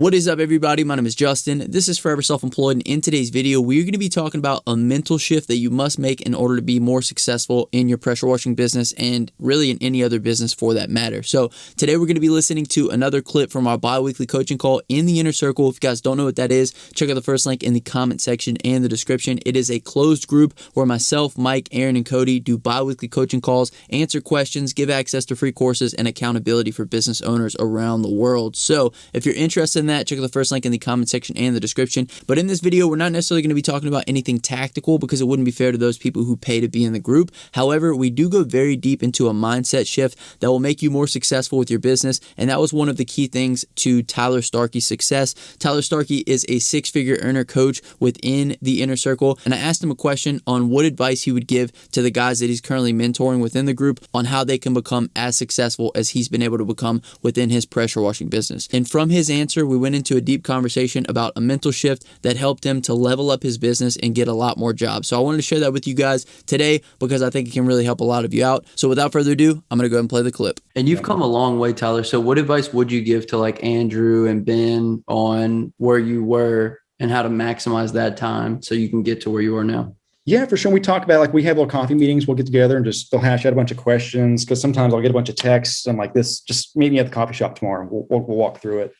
What is up, everybody? My name is Justin. This is Forever Self-Employed, and in today's video, we're going to be talking about a mental shift that you must make in order to be more successful in your pressure washing business and really in any other business for that matter. So today we're going to be listening to another clip from our bi-weekly coaching call in the Inner Circle. If you guys don't know what that is, check out the first link in the comment section and the description. It is a closed group where myself, Mike, Aaron, and Cody do bi-weekly coaching calls, answer questions, give access to free courses, and accountability for business owners around the world. So if you're interested in that, check out the first link in the comment section and the description. But in this video, we're not necessarily going to be talking about anything tactical because it wouldn't be fair to those people who pay to be in the group. However, we do go very deep into a mindset shift that will make you more successful with your business. And that was one of the key things to Tyler Starkey's success. Tyler Starkey is a six-figure earner coach within the Inner Circle. And I asked him a question on what advice he would give to the guys that he's currently mentoring within the group on how they can become as successful as he's been able to become within his pressure washing business. And from his answer, we went into a deep conversation about a mental shift that helped him to level up his business and get a lot more jobs. So I wanted to share that with you guys today because I think it can really help a lot of you out. So without further ado, I'm going to go ahead and play the clip. And you've come a long way, Tyler. So what advice would you give to like Andrew and Ben on where you were and how to maximize that time so you can get to where you are now? Yeah, for sure. We talk about we have little coffee meetings. We'll get together and they'll hash out a bunch of questions because sometimes I'll get a bunch of texts and like this, just meet me at the coffee shop tomorrow. And we'll walk through it.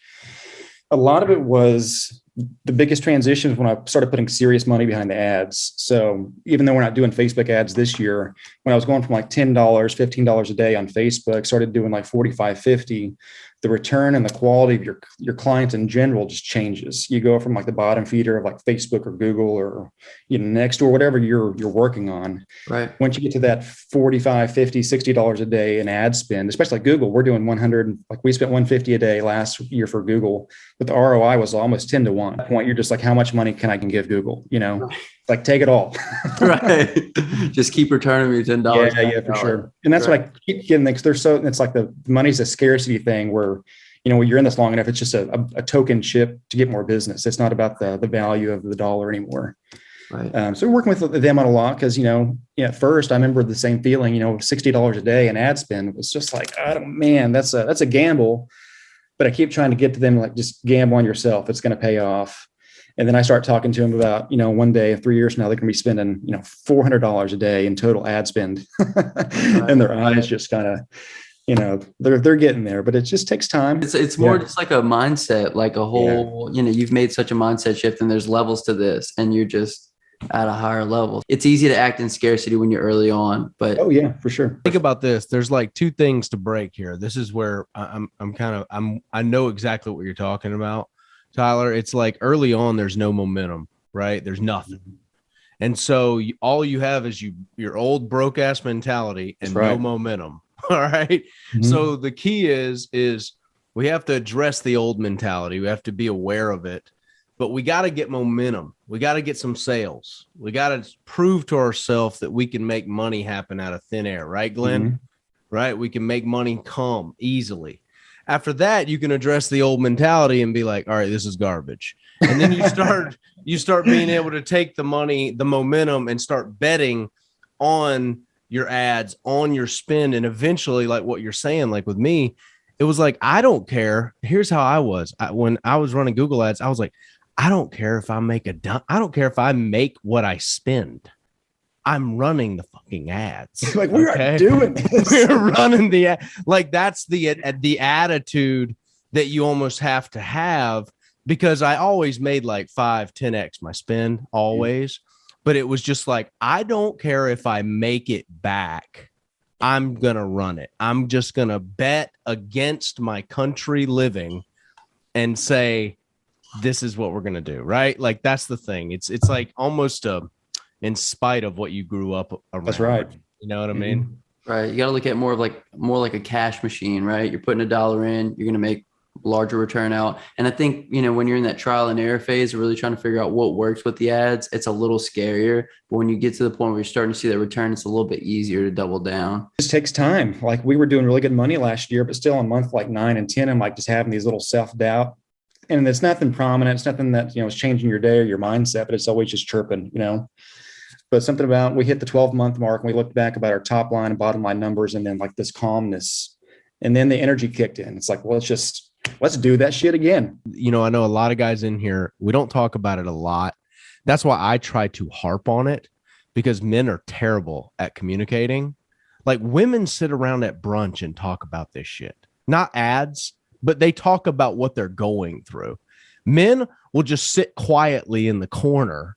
A lot of it was the biggest transitions when I started putting serious money behind the ads. So even though we're not doing Facebook ads this year, when I was going from like $10, $15 a day on Facebook, started doing like 45, 50, the return and the quality of your clients in general just changes. You go from like the bottom feeder of like Facebook or Google or Nextdoor, whatever you're working on. Right. Once you get to that 45, 50, $60 a day in ad spend, especially like Google, we're doing 100, like we spent 150 a day last year for Google, but the ROI was almost 10 to 1. At that point, you're just like, how much money can I give Google? Like take it all. Right. Just keep returning your $10. Yeah, for sure. And that's what I keep getting. It's like the money's a scarcity thing where, when you're in this long enough, it's just a token chip to get more business. It's not about the value of the dollar anymore. Right. So we're working with them on a lot because, at first I remember the same feeling, $60 a day in ad spend was just like, that's a gamble. But I keep trying to get to them, like, just gamble on yourself. It's going to pay off. And then I start talking to them about, one day, 3 years from now, they're going to be spending, $400 a day in total ad spend. Right. And their eyes just kind of, they're getting there, but it just takes time. It's more just like a mindset, like a whole, you've made such a mindset shift and there's levels to this and you're just at a higher level. It's easy to act in scarcity when you're early on, but oh yeah, for sure. Think about this. There's like two things to break here. This is where I know exactly what you're talking about, Tyler. It's like early on, there's no momentum, right? There's nothing. And so all you have is your old broke ass mentality and no momentum. All right. Mm-hmm. So the key is we have to address the old mentality. We have to be aware of it, but we got to get momentum. We got to get some sales. We got to prove to ourselves that we can make money happen out of thin air. Right, Glenn? Mm-hmm. Right. We can make money come easily. After that, you can address the old mentality and be like, all right, this is garbage. And then you start being able to take the money, the momentum, and start betting on your ads, on your spend. And eventually, like what you're saying, like with me, it was like, I don't care. Here's how I was. When I was running Google ads, I was like, I don't care if I make I don't care if I make what I spend. I'm running the fucking ads. Like we are doing this. We're running the ad. Like that's the attitude that you almost have to have, because I always made like 5, 10x my spend always. But it was just like, I don't care if I make it back. I'm going to run it. I'm just going to bet against my country living and say, this is what we're going to do. Right. Like that's the thing. It's like almost in spite of what you grew up around. That's right. You know what I mean? Right. You got to look at more like a cash machine, right? You're putting $1 in, you're going to make larger return out. And I think, when you're in that trial and error phase, really trying to figure out what works with the ads, it's a little scarier. But when you get to the point where you're starting to see that return, it's a little bit easier to double down. It just takes time. Like we were doing really good money last year, but still in month like 9 and 10, I'm like just having these little self-doubt. And it's nothing prominent. It's nothing that, is changing your day or your mindset, but it's always just chirping, But something about, we hit the 12-month mark and we looked back about our top line and bottom line numbers and then like this calmness. And then the energy kicked in. It's like, well, let's just let's do that shit again. You know, I know a lot of guys in here, we don't talk about it a lot. That's why I try to harp on it, because men are terrible at communicating. Like, women sit around at brunch and talk about this shit, not ads, but they talk about what they're going through. Men will just sit quietly in the corner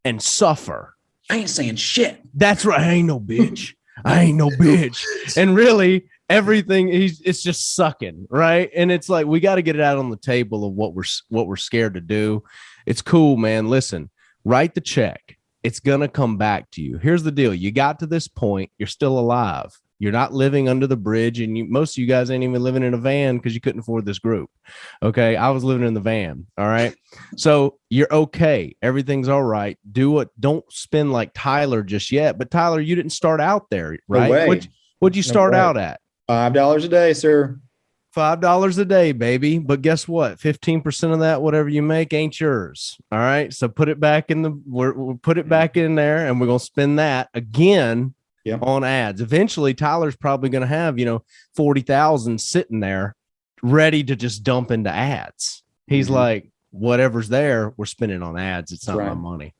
and suffer. I ain't saying shit. That's right. I ain't no bitch. I ain't no bitch. And really, everything it's just sucking, right? And it's like, we got to get it out on the table of what we're scared to do. It's cool, man. Listen, write the check. It's gonna come back to you. Here's the deal: you got to this point, you're still alive. You're not living under the bridge, and most of you guys ain't even living in a van because you couldn't afford this group. Okay, I was living in the van. All right, so you're okay. Everything's all right. Don't spend like Tyler just yet. But Tyler, you didn't start out there, right? What'd you start out at? $5 a day, sir. $5 a day, baby. But guess what? 15% of that, whatever you make, ain't yours. All right. So put it back we'll put it back in there, and we're gonna spend that again on ads. Eventually, Tyler's probably gonna have 40,000 sitting there, ready to just dump into ads. He's like, whatever's there, we're spending on ads. It's not my money.